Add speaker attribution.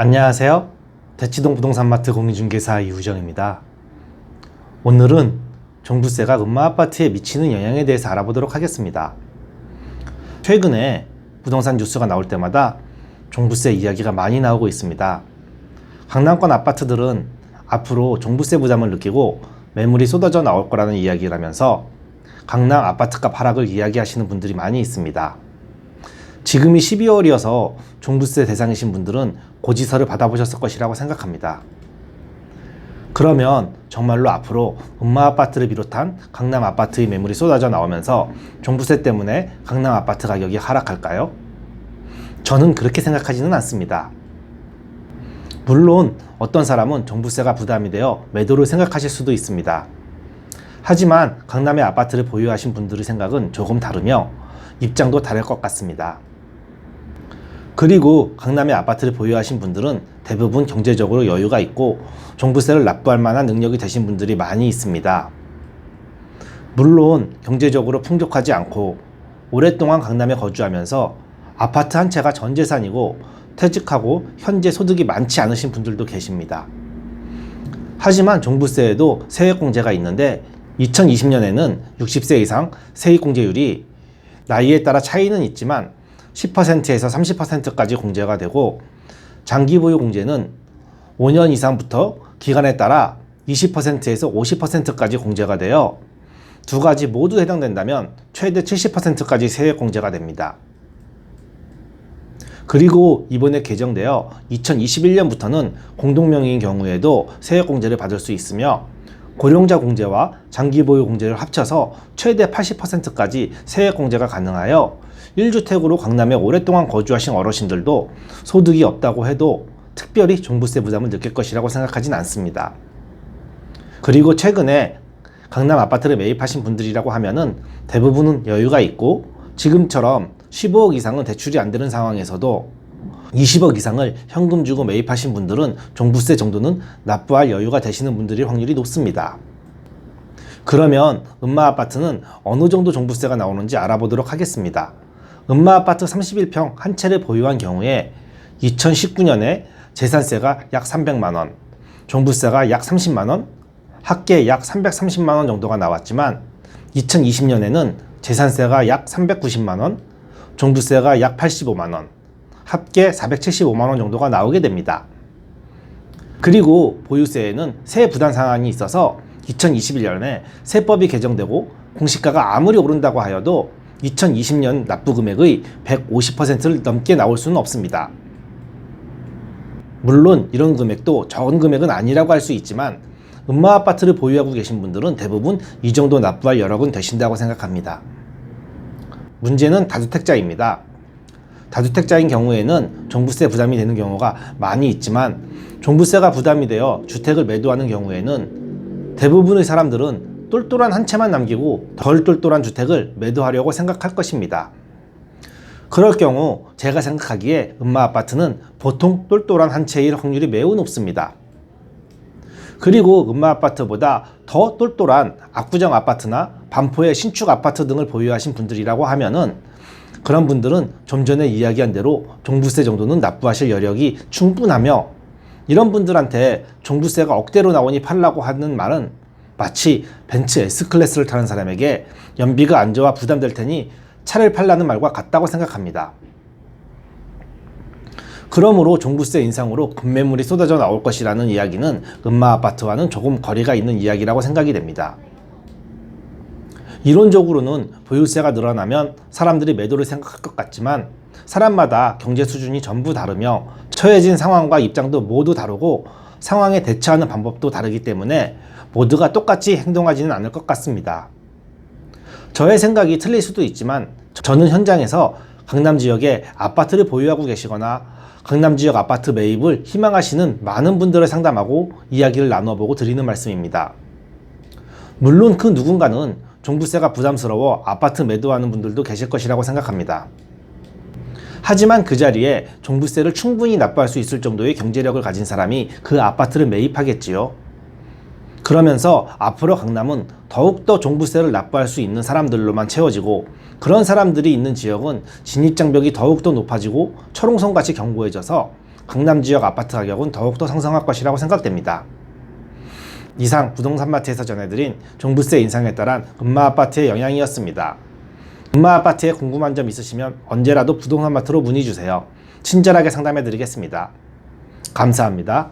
Speaker 1: 안녕하세요. 대치동 부동산마트 공인중개사 이우정입니다. 오늘은 종부세가 음마아파트에 미치는 영향에 대해서 알아보도록 하겠습니다. 최근에 부동산 뉴스가 나올 때마다 종부세 이야기가 많이 나오고 있습니다. 강남권 아파트들은 앞으로 종부세 부담을 느끼고 매물이 쏟아져 나올 거라는 이야기를 하면서 강남 아파트값 하락을 이야기하시는 분들이 많이 있습니다. 지금이 12월이어서 종부세 대상이신 분들은 고지서를 받아보셨을 것이라고 생각합니다. 그러면 정말로 앞으로 음마아파트를 비롯한 강남 아파트의 매물이 쏟아져 나오면서 종부세 때문에 강남 아파트 가격이 하락할까요? 저는 그렇게 생각하지는 않습니다. 물론 어떤 사람은 종부세가 부담이 되어 매도를 생각하실 수도 있습니다. 하지만 강남의 아파트를 보유하신 분들의 생각은 조금 다르며 입장도 다를 것 같습니다. 그리고 강남의 아파트를 보유하신 분들은 대부분 경제적으로 여유가 있고 종부세를 납부할 만한 능력이 되신 분들이 많이 있습니다. 물론 경제적으로 풍족하지 않고 오랫동안 강남에 거주하면서 아파트 한 채가 전 재산이고 퇴직하고 현재 소득이 많지 않으신 분들도 계십니다. 하지만 종부세에도 세액공제가 있는데 2020년에는 60세 이상 세액공제율이 나이에 따라 차이는 있지만 10%에서 30%까지 공제가 되고 장기보유 공제는 5년 이상부터 기간에 따라 20%에서 50%까지 공제가 되어 두 가지 모두 해당된다면 최대 70%까지 세액 공제가 됩니다. 그리고 이번에 개정되어 2021년부터는 공동명의인 경우에도 세액 공제를 받을 수 있으며 고령자 공제와 장기보유 공제를 합쳐서 최대 80%까지 세액 공제가 가능하여 1주택으로 강남에 오랫동안 거주하신 어르신들도 소득이 없다고 해도 특별히 종부세 부담을 느낄 것이라고 생각하진 않습니다. 그리고 최근에 강남 아파트를 매입하신 분들이라고 하면은 대부분은 여유가 있고 지금처럼 15억 이상은 대출이 안 되는 상황에서도 20억 이상을 현금 주고 매입하신 분들은 종부세 정도는 납부할 여유가 되시는 분들이 확률이 높습니다. 그러면 음마아파트는 어느 정도 종부세가 나오는지 알아보도록 하겠습니다. 음마아파트 31평 한 채를 보유한 경우에 2019년에 재산세가 약 300만원, 종부세가 약 30만원, 합계 약 330만원 정도가 나왔지만 2020년에는 재산세가 약 390만원, 종부세가 약 85만원, 합계 475만원 정도가 나오게 됩니다. 그리고 보유세에는 세 부담 상한이 있어서 2021년에 세법이 개정되고 공시가가 아무리 오른다고 하여도 2020년 납부 금액의 150%를 넘게 나올 수는 없습니다. 물론 이런 금액도 적은 금액은 아니라고 할 수 있지만 음마아파트를 보유하고 계신 분들은 대부분 이 정도 납부할 여력은 되신다고 생각합니다. 문제는 다주택자입니다. 다주택자인 경우에는 종부세 부담이 되는 경우가 많이 있지만 종부세가 부담이 되어 주택을 매도하는 경우에는 대부분의 사람들은 똘똘한 한 채만 남기고 덜 똘똘한 주택을 매도하려고 생각할 것입니다. 그럴 경우 제가 생각하기에 음마아파트는 보통 똘똘한 한 채일 확률이 매우 높습니다. 그리고 음마아파트보다 더 똘똘한 압구정 아파트나 반포의 신축 아파트 등을 보유하신 분들이라고 하면은 그런 분들은 좀 전에 이야기한 대로 종부세 정도는 납부하실 여력이 충분하며 이런 분들한테 종부세가 억대로 나오니 팔라고 하는 말은 마치 벤츠 S클래스를 타는 사람에게 연비가 안 좋아 부담될 테니 차를 팔라는 말과 같다고 생각합니다. 그러므로 종부세 인상으로 급매물이 쏟아져 나올 것이라는 이야기는 음마아파트와는 조금 거리가 있는 이야기라고 생각이 됩니다. 이론적으로는 보유세가 늘어나면 사람들이 매도를 생각할 것 같지만 사람마다 경제 수준이 전부 다르며 처해진 상황과 입장도 모두 다르고 상황에 대처하는 방법도 다르기 때문에 모두가 똑같이 행동하지는 않을 것 같습니다. 저의 생각이 틀릴 수도 있지만 저는 현장에서 강남 지역에 아파트를 보유하고 계시거나 강남 지역 아파트 매입을 희망하시는 많은 분들을 상담하고 이야기를 나눠보고 드리는 말씀입니다. 물론 그 누군가는 종부세가 부담스러워 아파트 매도하는 분들도 계실 것이라고 생각합니다. 하지만 그 자리에 종부세를 충분히 납부할 수 있을 정도의 경제력을 가진 사람이 그 아파트를 매입하겠지요. 그러면서 앞으로 강남은 더욱더 종부세를 납부할 수 있는 사람들로만 채워지고 그런 사람들이 있는 지역은 진입장벽이 더욱더 높아지고 철옹성같이 견고해져서 강남 지역 아파트 가격은 더욱더 상승할 것이라고 생각됩니다. 이상 부동산마트에서 전해드린 종부세 인상에 따른 금마아파트의 영향이었습니다. 금마아파트에 궁금한 점 있으시면 언제라도 부동산마트로 문의주세요. 친절하게 상담해드리겠습니다. 감사합니다.